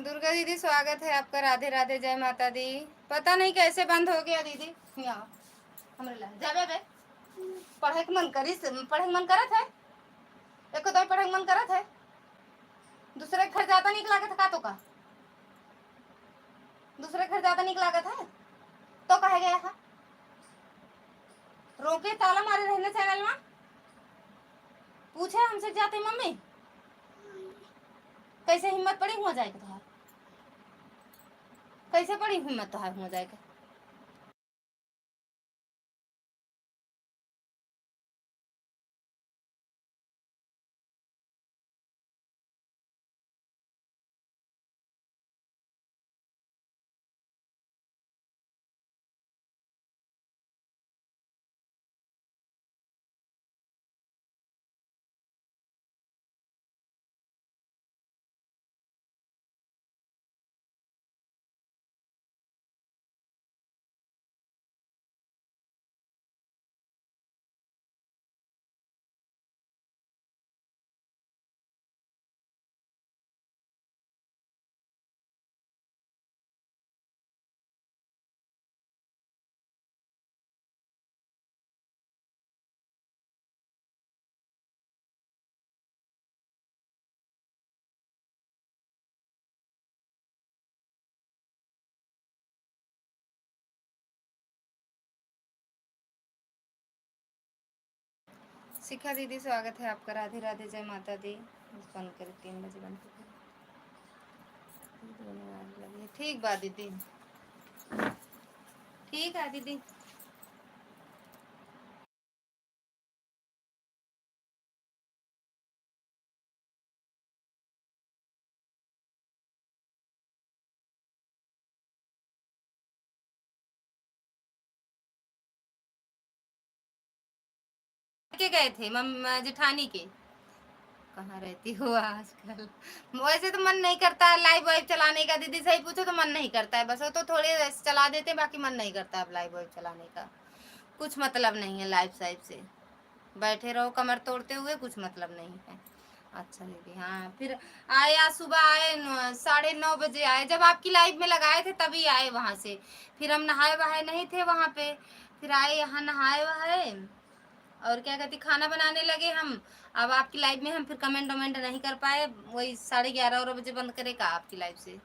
दुर्गा दीदी स्वागत है आपका। राधे राधे, जय माता दी। पता नहीं कैसे बंद हो गया दीदी। यहाँ हमरे ला जाबे बे पढ़े के मन करी, पढ़े के मन करत है। एको तो पढ़े के मन करत है, दूसरे घर ज्यादा निक लागत है का? तो का दूसरे घर ज्यादा निक लागत है तो कहे गया था रोके ताला मारे रहने चैनल में। पूछे हमसे जाते मम्मी कैसे हिम्मत पड़ी हो जाएगा तुहार, कैसे पड़ी हिम्मत तुहार हो जाएगा। शिखा दीदी स्वागत है आपका। राधे राधे, जय माता दी। बंद कर 3 बजे बंद कर। ठीक बात दीदी, ठीक है दीदी। के गए थे जेठानी के। कहाँ रहती हो आजकल? वैसे तो मन नहीं करता है लाइव वाइव चलाने का दीदी, सही पूछो तो मन नहीं करता है। बस वो तो थोड़े चला देते हैं, बाकी मन नहीं करता अब लाइव वाइव चलाने का। कुछ मतलब नहीं है लाइव साइव से, बैठे रहो कमर तोड़ते हुए, कुछ मतलब नहीं है। अच्छा दीदी, हाँ फिर आए आज सुबह आए 9:30 बजे आए, जब आपकी लाइव में लगाए थे तभी आए वहाँ से। फिर हम नहाए वहाए नहीं थे वहाँ पे, फिर आए यहाँ नहाए वहाए और क्या कहती खाना बनाने लगे हम। अब आपकी लाइव में हम फिर कमेंट वमेंट नहीं कर पाए, वही 11:30 बजे बंद करेगा आपकी लाइव से।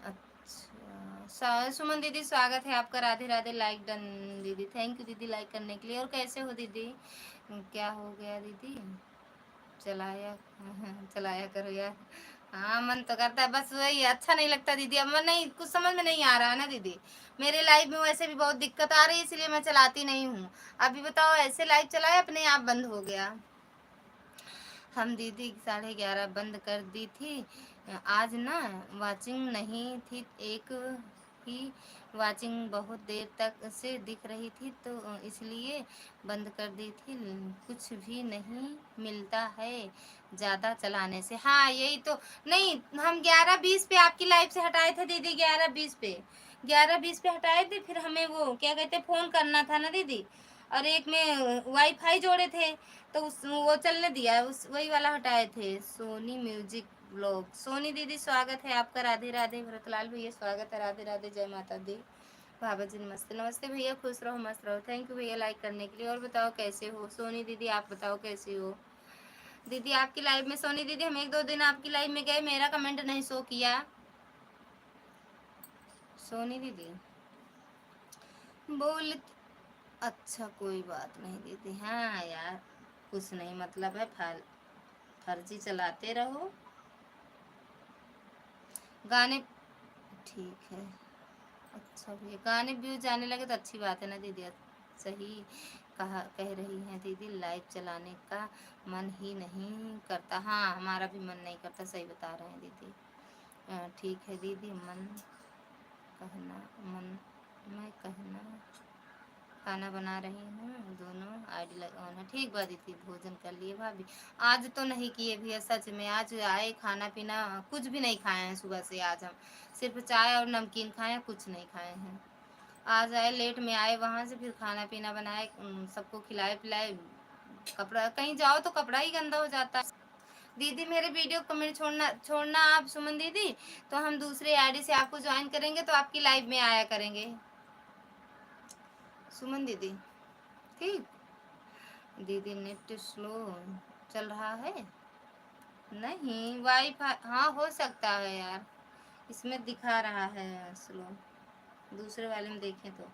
अच्छा सुमन दीदी स्वागत है आपका। राधे राधे, लाइक डन दीदी, थैंक यू दीदी लाइक करने के लिए। और कैसे हो दीदी? क्या हो गया दीदी? चलाया चलाया करो यार। हाँ मन तो करता है, बस वही अच्छा नहीं लगता दीदी। अब मन नहीं, कुछ समझ में नहीं आ रहा है ना दीदी। मेरे लाइव में वैसे भी बहुत दिक्कत आ रही है, इसलिए मैं चलाती नहीं हूँ। अभी बताओ, ऐसे लाइव चलाए अपने आप बंद हो गया। हम दीदी 11:30 बंद कर दी थी। आज ना वाचिंग नहीं थी, एक ही वाचिंग बहुत देर तक से दिख रही थी तो इसलिए बंद कर दी थी। कुछ भी नहीं मिलता है ज़्यादा चलाने से। हाँ यही तो। नहीं, हम 11:20 पे आपकी लाइव से हटाए थे दीदी, 11:20 पे हटाए थे। फिर हमें वो क्या कहते फ़ोन करना था ना दीदी, और एक में वाईफाई जोड़े थे तो वो चलने दिया, उस वही वाला हटाए थे। सोनी म्यूजिक ब्लॉग, सोनी दीदी स्वागत है आपका। राधे राधे, भरतलाल भैया स्वागत है। राधे राधे, जय माता दी। बाबा जी नमस्ते। नमस्ते भैया, खुश रहो मस्त रहो। थैंक यू भैया लाइक करने के लिए। और बताओ कैसे हो सोनी दीदी, आप बताओ कैसे हो दीदी? आपकी लाइव में सोनी दीदी हम 1-2 दिन आपकी लाइव में गए, मेरा कमेंट नहीं शो किया सोनी दीदी बोल। अच्छा कोई बात नहीं दीदी। हाँ यार, कुछ नहीं मतलब है, फर्जी चलाते रहो गाने। ठीक है, अच्छा भैया गाने व्यूज आने लगे तो अच्छी बात है ना दीदी। सही कह रही हैं दीदी, लाइव चलाने का मन ही नहीं करता। हाँ हमारा भी मन नहीं करता, सही बता रहे हैं दीदी। ठीक है दीदी, कहना मन मैं कहना खाना बना रही हूँ, दोनों आईडी ऑन है। ठीक बात दीदी, भोजन कर लिए भाभी? आज तो नहीं किए भैया सच में। आज आए खाना पीना कुछ भी नहीं खाए हैं सुबह से। आज हम सिर्फ चाय और नमकीन खाए हैं, कुछ नहीं खाए हैं। आज आए लेट में आए वहाँ से, फिर खाना पीना बनाए, सबको खिलाए पिलाए। कपड़ा कहीं जाओ तो कपड़ा ही गंदा हो जाता है। दीदी मेरे वीडियो कमेंट छोड़ना छोड़ना आप सुमन दीदी, तो हम दूसरे आईडी से आपको ज्वाइन करेंगे तो आपकी लाइव में आया करेंगे सुमन दीदी। ठीक दीदी, नेट स्लो चल रहा है? नहीं वाईफाई, हाँ हो सकता है यार, इसमें दिखा रहा है स्लो, दूसरे वाले में देखें तो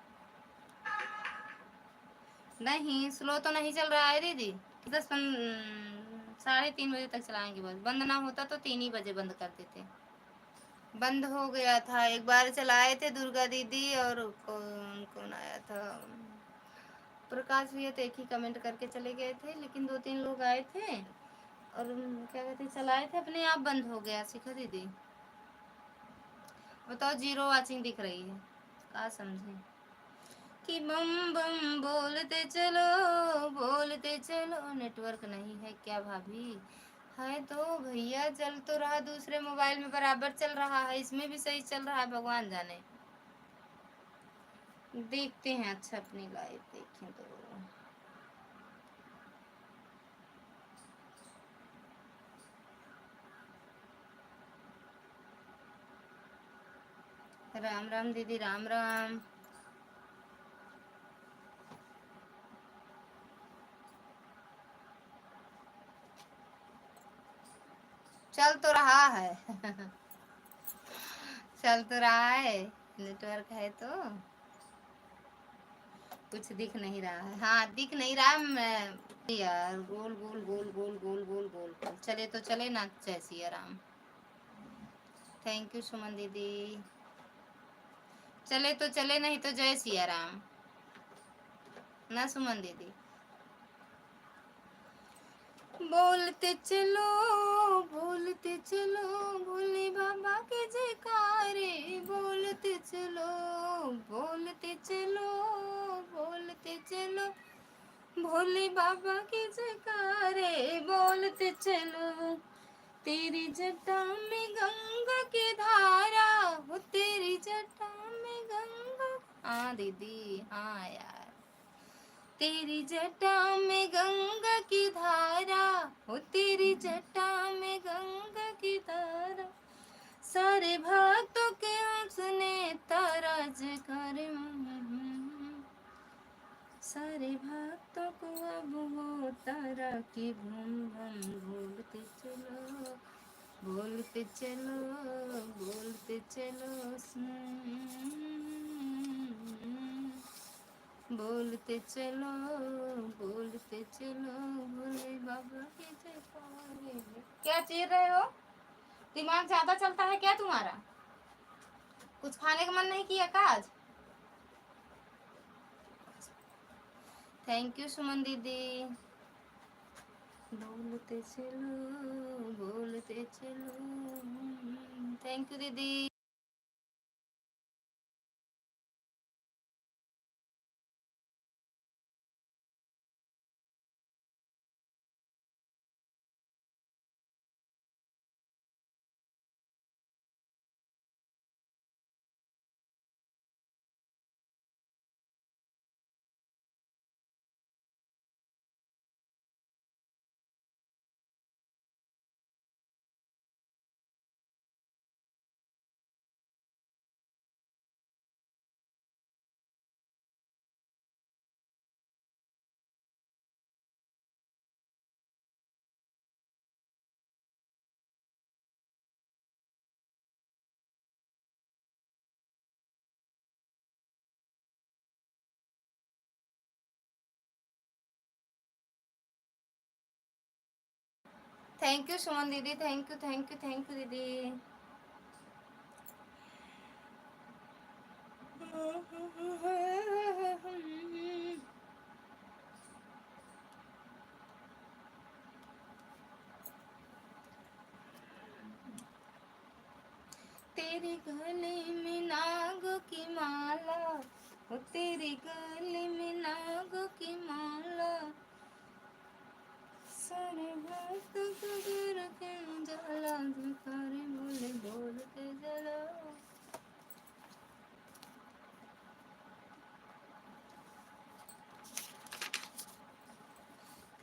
नहीं, स्लो तो नहीं चल रहा है दीदी। 3:30 बजे तक चलाएंगे, बस बंद ना होता तो 3 ही बजे बंद कर देते। बंद हो गया था, एक बार चलाए थे दुर्गा दीदी, और कौन कौन आया था, प्रकाश भैया तो एक ही कमेंट करके चले गए थे, लेकिन 2-3 लोग आए थे और क्या कहते चलाए थे, अपने आप बंद हो गया। शिखा दीदी बताओ, 0 वाचिंग दिख रही है, क्या समझे कि बम बम बोलते चलो, बोलते चलो। नेटवर्क नहीं है क्या भाभी? है तो भैया, चल तो रहा, दूसरे मोबाइल में बराबर चल रहा है, इसमें भी सही चल रहा है, भगवान जाने। देखते हैं, अच्छा अपनी लाइव देखें तो। राम राम दीदी, राम राम। चल तो रहा है चल तो रहा है, नेटवर्क है तो कुछ दिख नहीं रहा है। हाँ दिख नहीं रहा, मैं यार गोल गोल गोल गोल गोल गोल गोल गोल चले तो चले ना, जय सिया राम। थैंक यू सुमन दीदी। चले तो चले, नहीं तो जय सिया राम ना सुमन दीदी। बोलते चलो, बोलते चलो, भोले बाबा के जयकारे, बोलते चलो, बोलते चलो, बोलते चलो, भोले बाबा के जयकारे, बोलते चलो। तेरी जटा में गंगा की धारा, वो तेरी जटा में गंगा। हाँ दीदी, हाँ यार, तेरी जटा में गंगा की धारा, हो तेरी जटा में गंगा की धारा, सारे भक्तों के उसने ताराज कर, सारे भक्तों को अब वो तारा की भूम भूम बोलते चलो, बोलते चलो, बोलते चलो, बोलते चलो, बोलते चलो, भोले बाबा की जयकारे। क्या चीर रहे हो? दिमाग ज्यादा चलता है क्या तुम्हारा? कुछ खाने का मन नहीं किया का आज? थैंक यू सुमन दीदी। बोलते चलो, बोलते चलो, थैंक यू दीदी। थैंक यू सुमन दीदी, thank you thank you thank you दीदी। तेरे गले में नाग की माला, वो तेरे गले में नाग की माला, सारे भक्त गुरु के जाला, भिखारी बोले बोलते जला।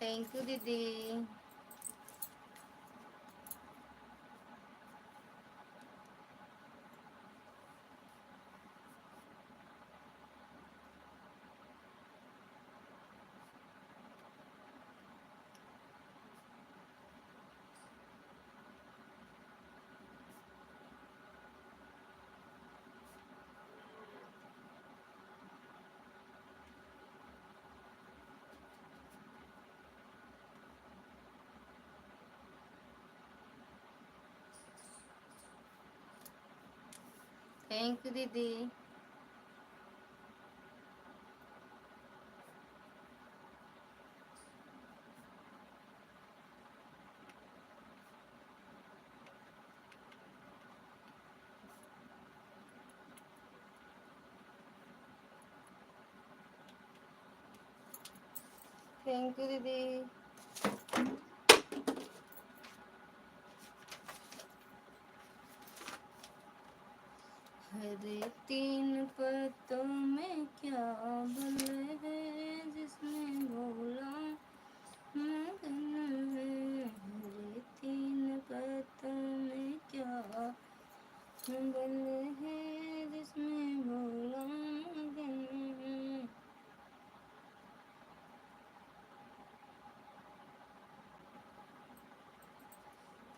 थैंक यू दीदी। थैंक यू दीदी। थैंक यू दीदी। हरे तीन पत्तों में क्या बल है जिसमें भोला मगन है। हरे तीन पत्तों में क्या बल है जिसमें भोला मगन है।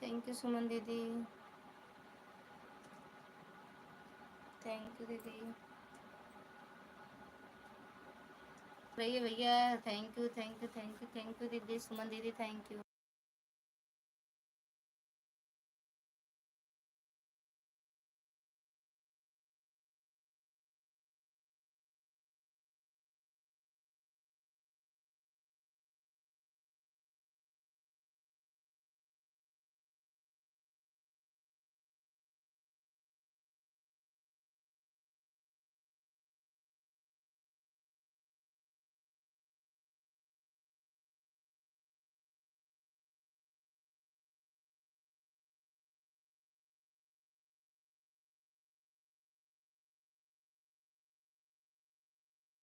थैंक यू सुमन दीदी। थैंक यू दीदी। रहिए भैया। Thank you thank you thank you thank you दीदी। सुमन दीदी थैंक यू।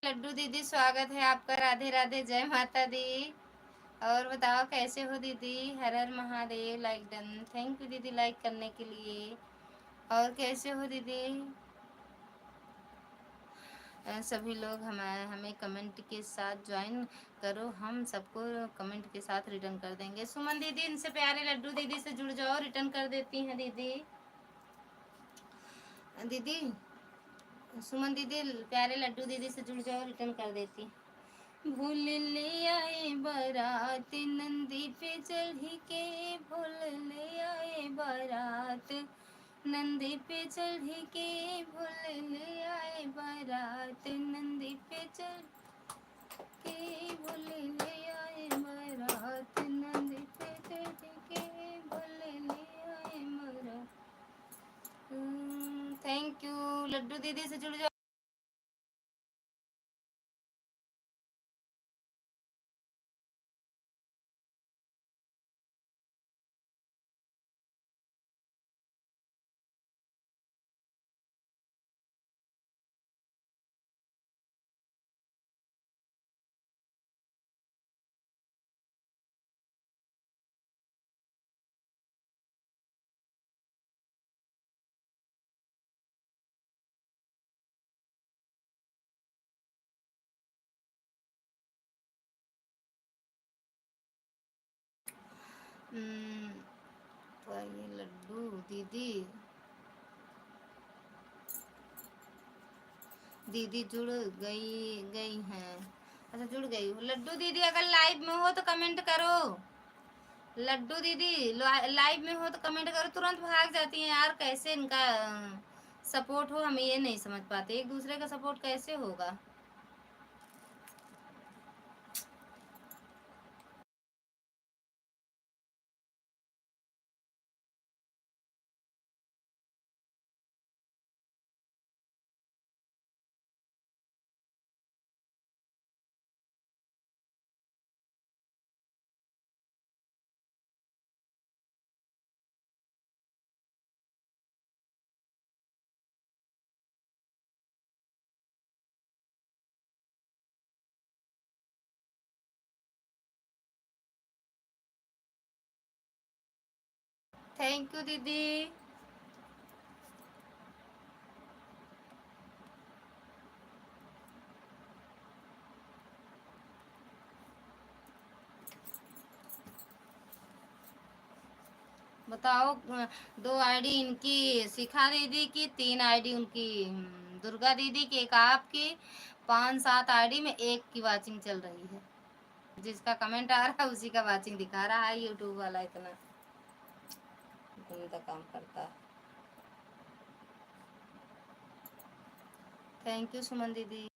लड्डू दीदी स्वागत है आपका। राधे राधे, जय माता दी। और बताओ कैसे हो दीदी। हर हर Mahadev. Like done. Thank you दीदी लाइक करने के लिए। और कैसे हो दीदी। सभी लोग हमें कमेंट के साथ ज्वाइन करो, हम सबको कमेंट के साथ रिटर्न कर देंगे। सुमन दीदी इनसे प्यारे लड्डू दीदी से जुड़ जाओ, रिटर्न कर देती हैं दीदी। दीदी सुमन दीदी प्यारे लड्डू दीदी से जुड़ जाओ, रिटर्न कर देती। भूल ले आए बारात नंदी पे चढ़ के, भूल ले आए बारात नंदी पे चढ़ के, भूल ले आए बारात नंदी पे चढ़ के, भूल ले आए बारात नंदी पे चढ़ के, भूल ले आए बारात। थैंक यू लड्डू दीदी से जुड़ जाओ। तो ये लड्डू दीदी दीदी जुड़ गई हैं। अच्छा जुड़ गई हो लड्डू दीदी। अगर लाइव में हो तो कमेंट करो। लड्डू दीदी लाइव में हो तो कमेंट करो। तुरंत भाग जाती हैं यार, कैसे इनका सपोर्ट हो, हम ये नहीं समझ पाते। एक दूसरे का सपोर्ट कैसे होगा। थैंक यू दीदी। बताओ दो आईडी इनकी शिखा दीदी की, तीन आईडी उनकी दुर्गा दीदी की, एक आपकी, 5-7 आईडी में एक की वाचिंग चल रही है। जिसका कमेंट आ रहा है उसी का वाचिंग दिखा रहा है। यूट्यूब वाला इतना गंदा काम करता है। थैंक यू सुमन दीदी।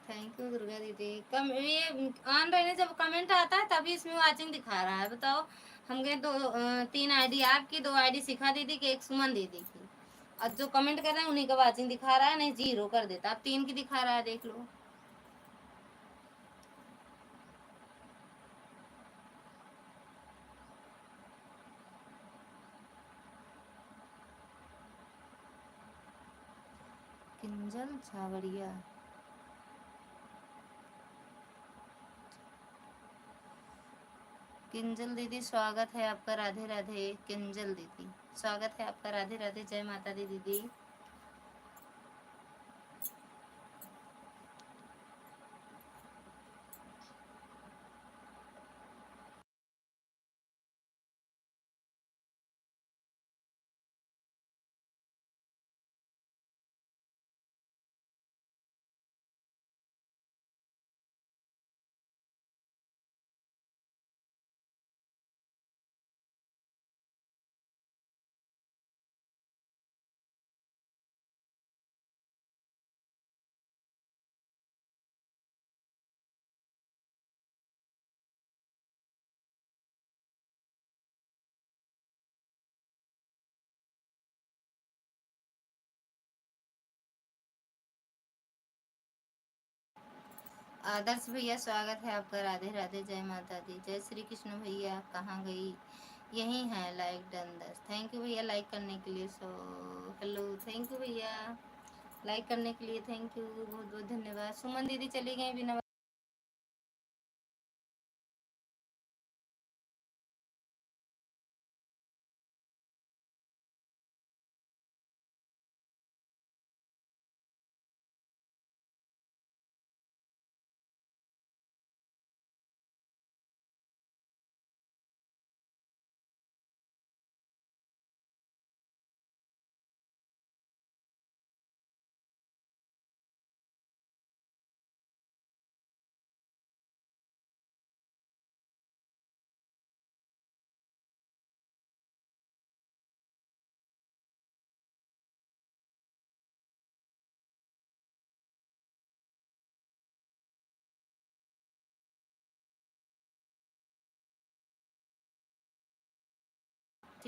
थैंक यू दुर्गा दीदी। कम ये ऑन रहने जब कमेंट आता है तभी इसमें वाचिंग दिखा रहा है। बताओ, हम गए दो 3 आईडी आपकी, 2 आईडी शिखा दीदी की, एक सुमन दीदी की। और जो कमेंट कर रहे हैं उन्हीं का वाचिंग दिखा रहा है, नहीं 0 कर देता। अब 3 की दिखा रहा है, देख लो। किंजल छावड़िया, किंजल दीदी स्वागत है आपका, राधे राधे। किंजल दीदी स्वागत है आपका, राधे राधे, जय माता दी दीदी। आदर्श भैया स्वागत है आपका, राधे राधे, जय माता दी। जय श्री कृष्ण भैया, आप कहाँ गई? यही है लाइक डन 10। थैंक यू भैया लाइक करने के लिए। सो हेलो, थैंक यू भैया लाइक करने के लिए, थैंक यू, बहुत बहुत धन्यवाद। सुमन दीदी चली गई बिना।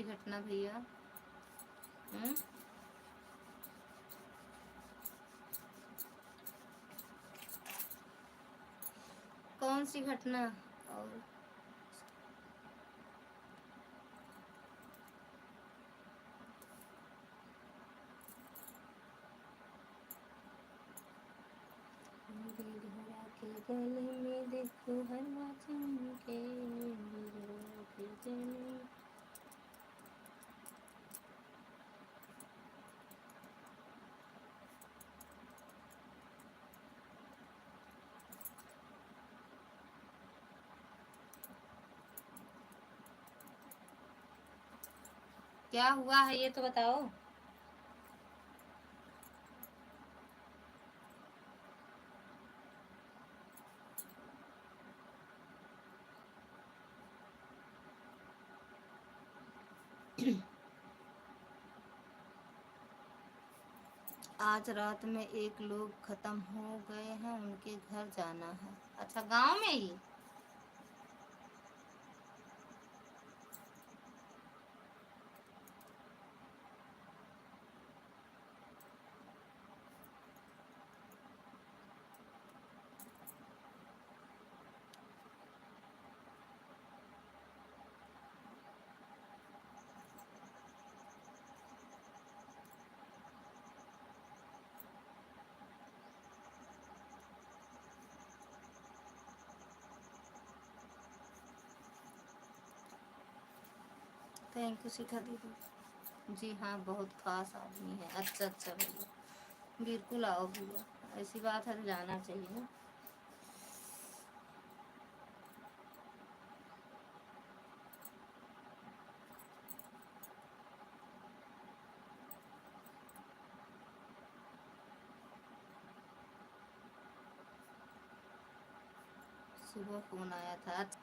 घटना भैया, कौन सी घटना? और के गले में देखो हलवा चमके, क्या हुआ है ये तो बताओ। आज रात में एक लोग खत्म हो गए हैं, उनके घर जाना है। अच्छा, गांव में ही? थैंक यू शिखा दीदी। जी हाँ, बहुत खास आदमी है। अच्छा अच्छा भैया, बिल्कुल आओ भैया, ऐसी बात है तो जाना चाहिए ना। सुबह फोन आया था। अच्छा,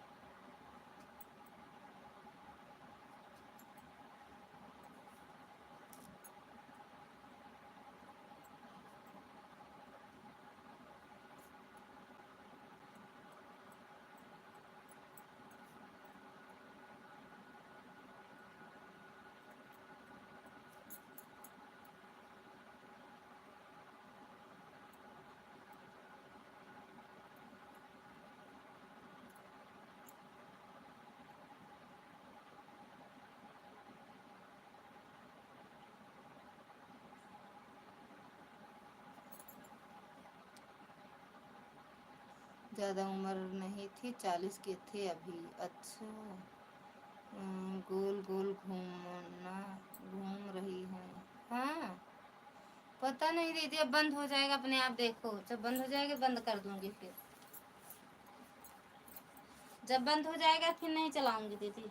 ज़्यादा उम्र नहीं थी, 40 के थे अभी। अच्छा। गोल गोल घूमना, घूम रही है। हाँ, पता नहीं दीदी, अब बंद हो जाएगा अपने आप, देखो जब बंद हो जाएगा बंद कर दूंगी फिर। जब बंद हो जाएगा फिर नहीं चलाऊंगी दीदी।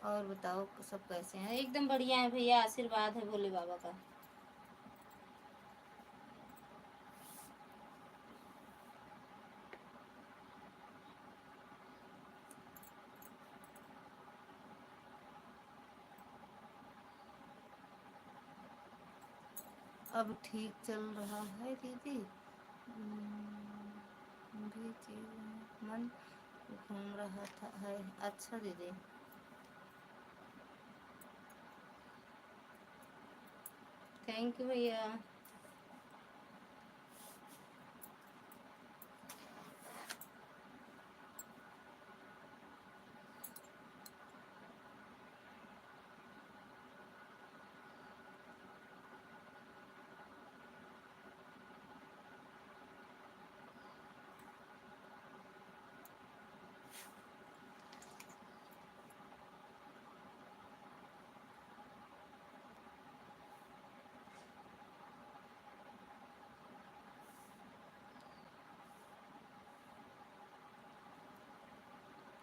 और बताओ सब कैसे हैं? एकदम बढ़िया है भैया, आशीर्वाद है भोले बाबा का। अब ठीक चल रहा है दीदी। भी मन घूम रहा था है। अच्छा दीदी। थैंक यू भैया।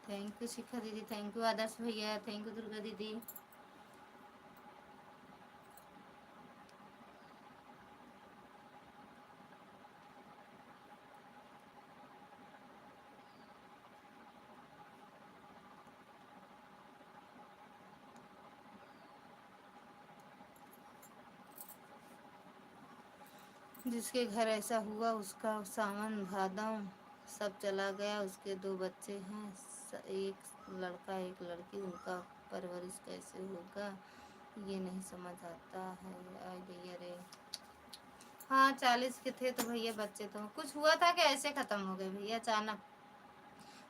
थैंक यू शिखा दीदी, थैंक यू आदर्श भैया, थैंक यू दुर्गा दीदी। जिसके घर ऐसा हुआ उसका सावन भादव सब चला गया। उसके 2 बच्चे हैं, एक लड़का एक लड़की। उनका परवरिश कैसे होगा ये नहीं समझ आता है। आय भैया रे। हाँ, 40 के थे तो भैया बच्चे तो कुछ हुआ था कि ऐसे खत्म हो गए भैया अचानक?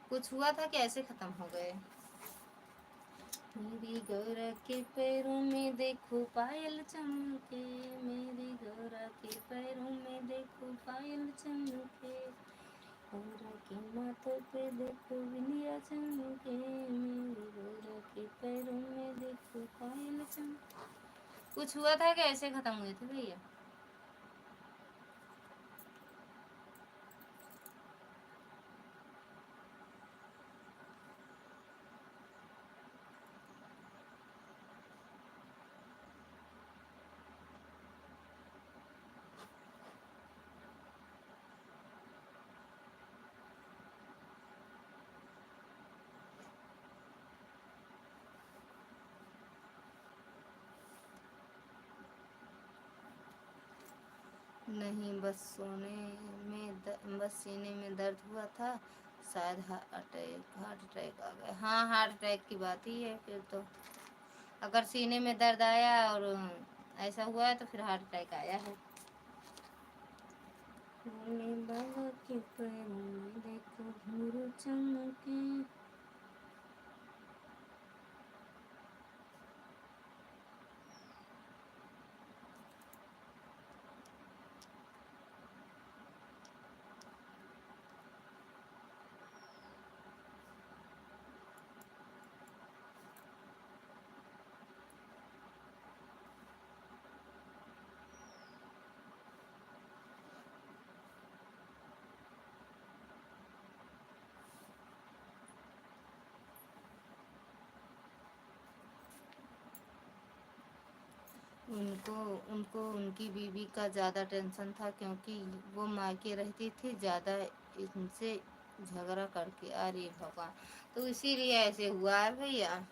कुछ हुआ था कि ऐसे खत्म हो गए? मेरी गौरा के पैरों में देखो पायल चमके, मेरी गौरा के पैरों में देखो पायल चमके, गौरा के माथे पे देखो बिंदिया चमके, मेरी गौरा के पैरों में देखो पायल चमके। कुछ हुआ था कि ऐसे खत्म हुए थे भैया? नहीं, बस बस सीने में दर्द हुआ था, शायद हार्ट अटैक आ गया। हाँ, हार्ट अटैक की बात ही है फिर तो। अगर सीने में दर्द आया और ऐसा हुआ है तो फिर हार्ट अटैक आया है। भोले बाबा के पैरों में देखो घुंघरू चमके। उनको उनको उनकी बीवी का ज़्यादा टेंशन था, क्योंकि वो मायके रहती थी, ज़्यादा इनसे झगड़ा करके। अरे भगवान, तो इसीलिए ऐसे हुआ है भैया।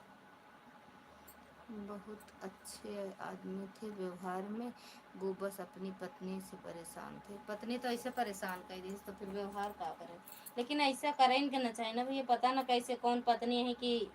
बहुत अच्छे आदमी थे व्यवहार में, वो बस अपनी पत्नी से परेशान थे। पत्नी तो ऐसे परेशान कर दी, तो फिर व्यवहार क्या करें। लेकिन ऐसा करें ना चाहिए ना भैया, पता ना कैसे कौन पत्नी है कि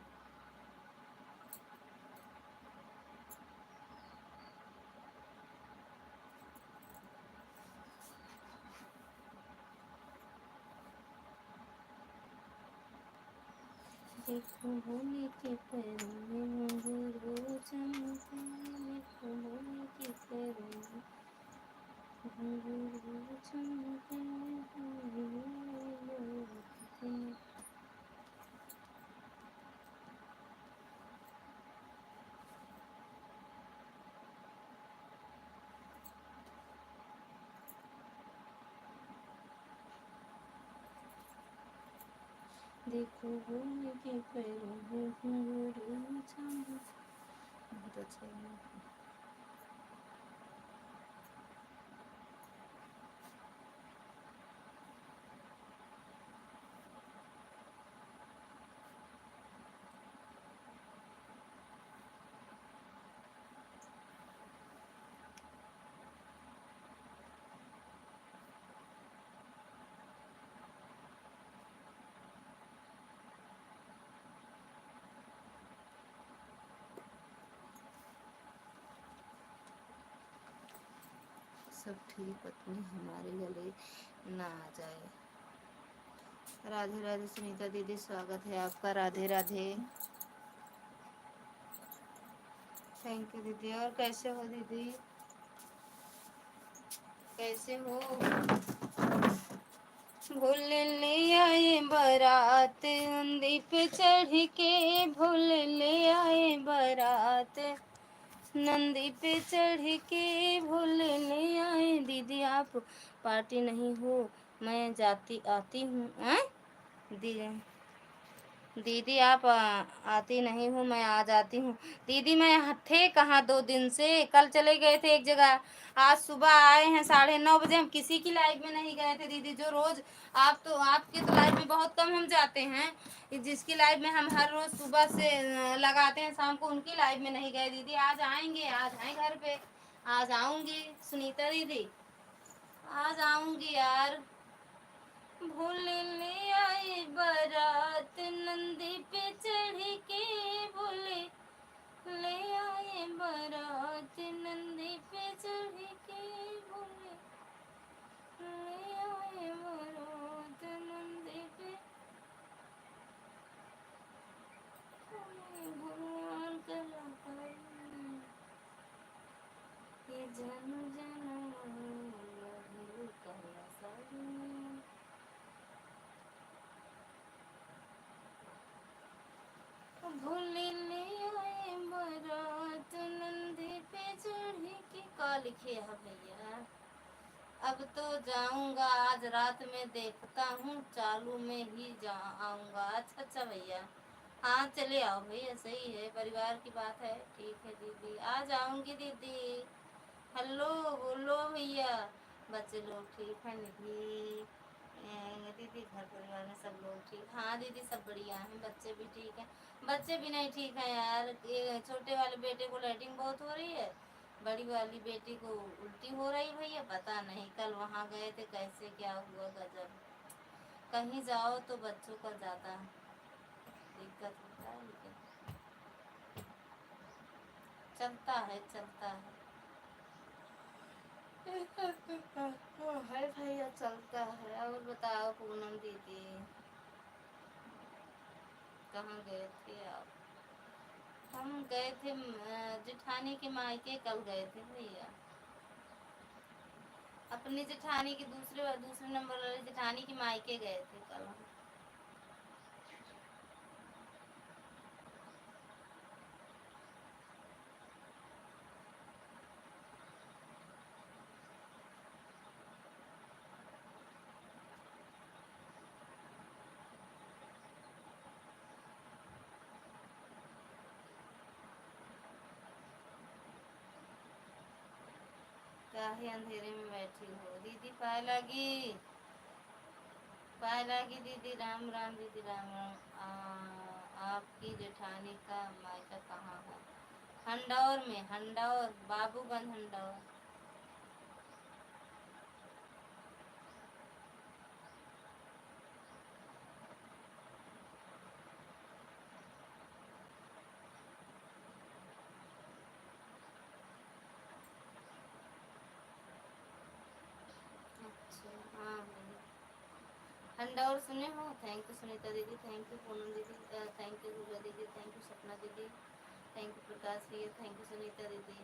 देखो भोले के पैरों में घुंघरू चमके, देखो भोले के पैरों में घुंघरू चमके, देखो भोले के पैरों में घुंघरू चमके। बहुत अच्छा है। सब ठीक, पत्नी हमारे गले ना आ जाए। राधे राधे सुनीता दीदी, स्वागत है आपका। राधे राधे। थैंक यू दीदी। और कैसे हो दीदी, कैसे हो। भूल ले आए बारात नंदी पे चढ़ के, भूल ले आए बारात नंदी पे चढ़ के, भूल ले आए। दीदी आप पार्टी नहीं हो, मैं जाती आती हूँ। दीदी दीदी आप आती नहीं हूँ, मैं आ जाती हूँ। दीदी मैं थे कहाँ 2 दिन से, कल चले गए थे एक जगह, आज सुबह आए हैं 9:30 बजे। हम किसी की लाइफ में नहीं गए थे दीदी, जो रोज आप तो आपके तो लाइफ में बहुत कम हम जाते हैं, जिसकी लाइफ में हम हर रोज सुबह से लगाते हैं शाम को, उनकी लाइफ में नहीं गए दीदी। आज आएंगे, आज आए घर पे, आज आऊंगी सुनीता दीदी, आज आऊंगी यार। भूल ले आए बारात नंदी पे चढ़ के, भूल ले आए बारात नंदी पे चढ़ के, भूल ले आए बारात नंदी पे। भगवान करा ये जन जन लगे कला सारी। भूल ले आए बारात नंदी पे चढ़ के। का लिखे है भैया। अब तो जाऊंगा, आज रात में देखता हूँ, चालू में ही जा आऊंगा। अच्छा अच्छा भैया, हाँ चले आओ भैया, सही है, परिवार की बात है। ठीक है दीदी, आ जाऊंगी दीदी। हेलो बोलो भैया। बच्चे लोग ठीक है निधि, दीदी घर परिवार में सब लोग ठीक। हाँ दीदी सब बढ़िया हैं, बच्चे भी ठीक हैं। बच्चे भी नहीं ठीक हैं यार, ये छोटे वाले बेटे को लैट्रिन बहुत हो रही है, बड़ी वाली बेटी को उल्टी हो रही भैया। पता नहीं कल वहाँ गए थे, कैसे क्या हुआ गजब। कहीं जाओ तो बच्चों का ज़्यादा दिक्कत होता है, लेकिन चलता है चलता है। है भैया, चलता है। और बताओ पूनम दीदी, कहाँ गए थे आप। हम गए थे जेठानी के मायके, कल गए थे भैया। अपनी जेठानी की दूसरे दूसरे नंबर वाली जेठानी के मायके गए थे कल हम। काहे अंधेरे में बैठी हो दीदी? पाए लगी, पाए लगी दीदी। राम राम दीदी, राम राम। आपकी जेठानी का मायका कहाँ है? हंडौर में, हंडौर, बाबूगंज हंडौर। अच्छा हाँ दीदी, हंडौर सुने हो? थैंक यू सुनीता दीदी, थैंक यू पूनम दीदी, थैंक यू गुड़िया दीदी, थैंक यू सपना दीदी, थैंक यू प्रकाश भैया, थैंक यू सुनीता दीदी।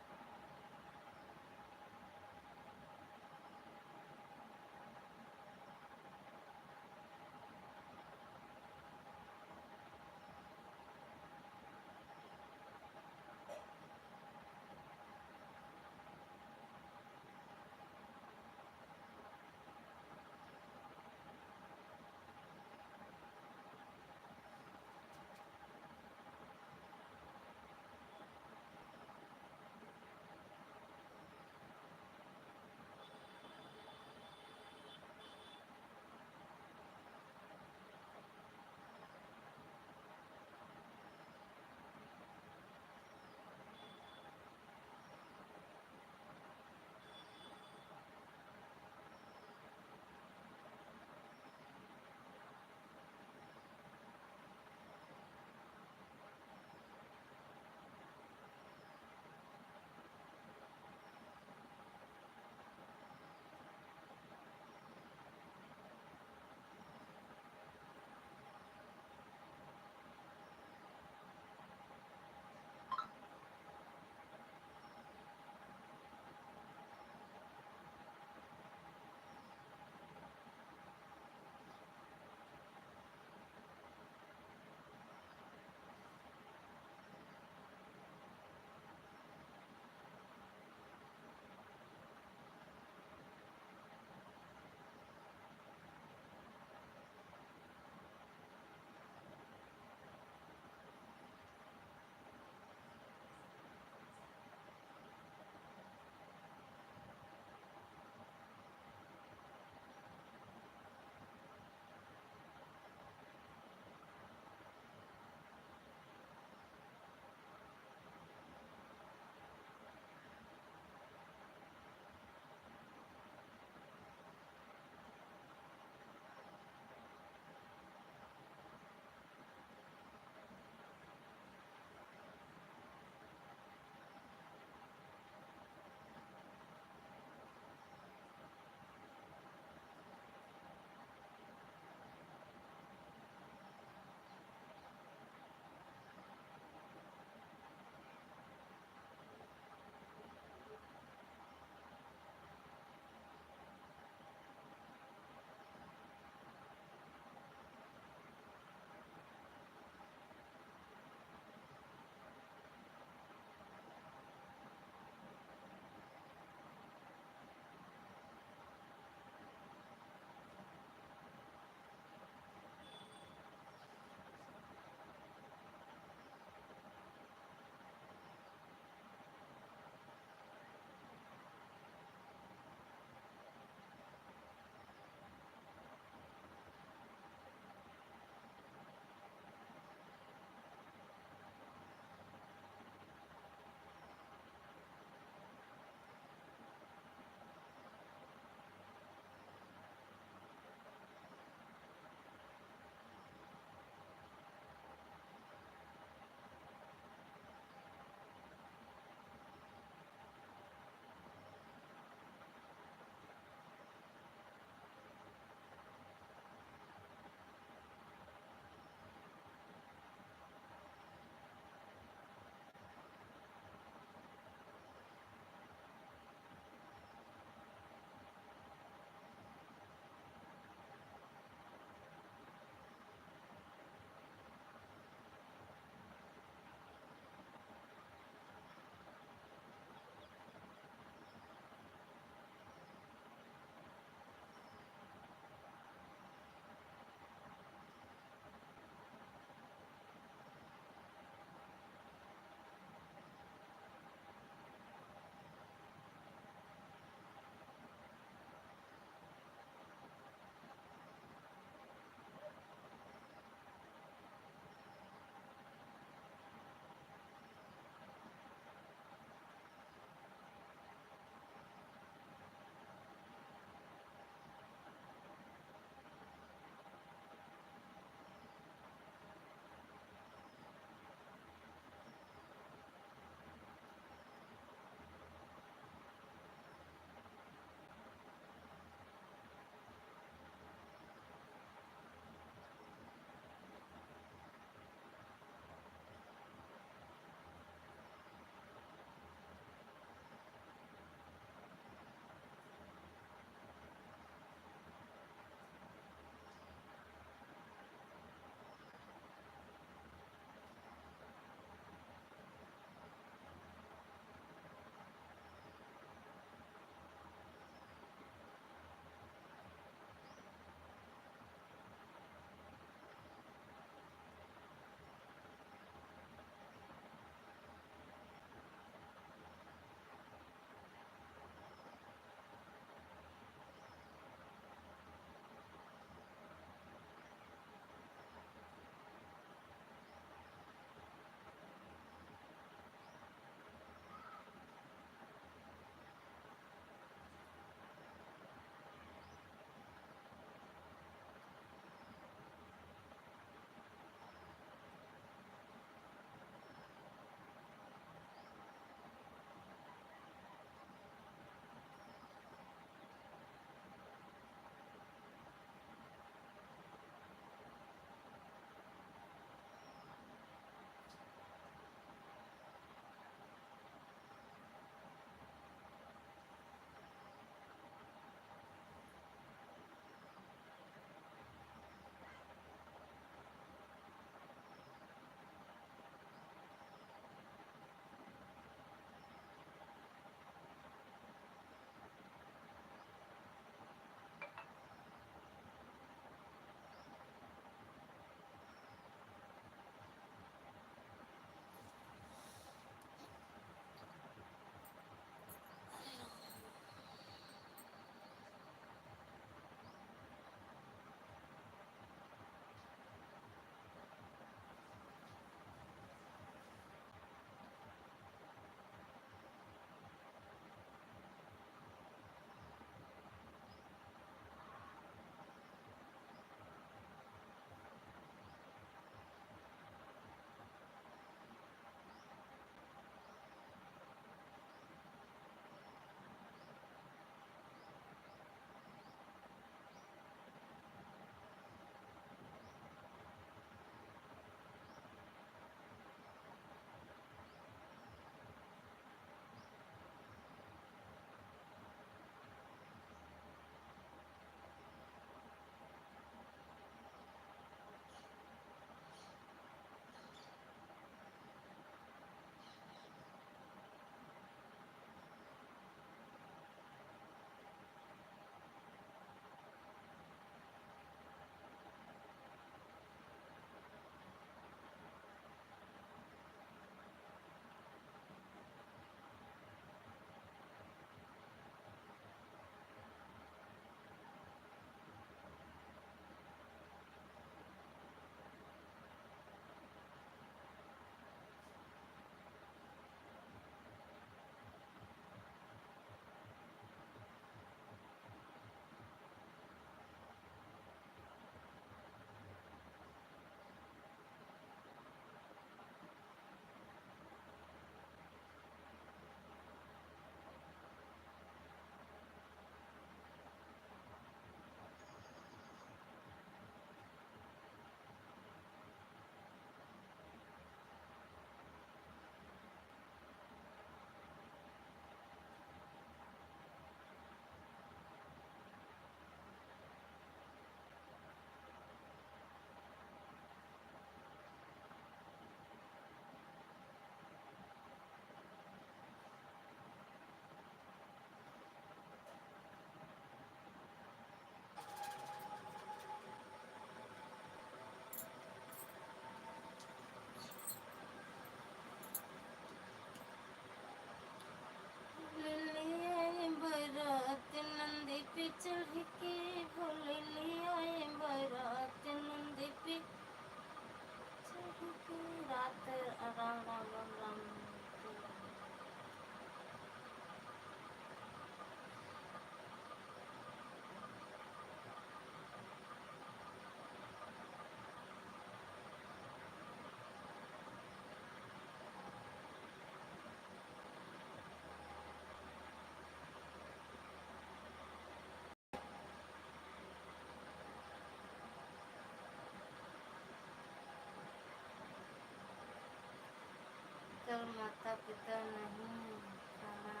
पर माता पिता नहीं खाना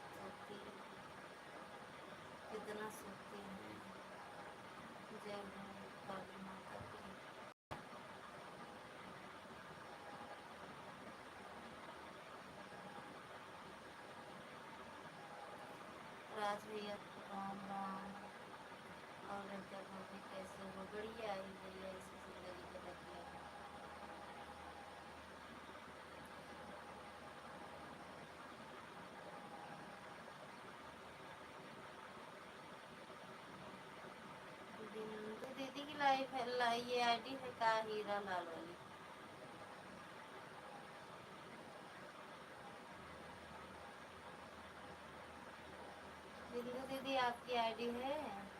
सोती, कितना सोती हैं। जय हो काली माता की। राज भैया राम राम। और लड़का भाभी कैसे हो? बढ़िया ही भैया, इसी जिंदगी में लगी है। बिंदु दीदी की लाइफ है, ये आईडी है का हीरा लाल वाली। बिंदु दीदी आपकी आईडी है?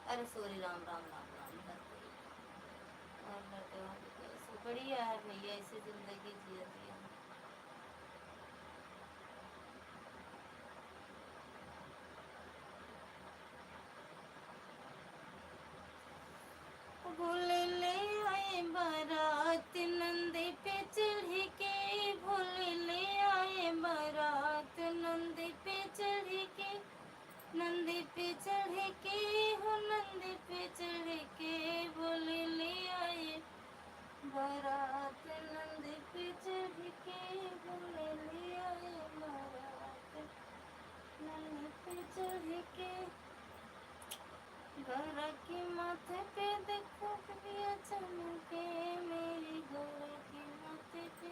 अरे सॉरी, राम राम राम राम करते ही। और लड़के वाले कैसे? बढ़िया है भैया, ऐसी जिंदगी जियती है। भूल ले आए बारात नंदे पे चढ़ के, भूल ले आए बारात नंदे पे चढ़ के, नंदे पे चढ़ के हो, नंदे पे चढ़ के भूल ले आए बारात नंदे पे चढ़ के, भूल ले आए बारात नंदे पे चढ़ के। गौरा के माथे पे देखो बिया चमके, मेरी गौरा के माथे पे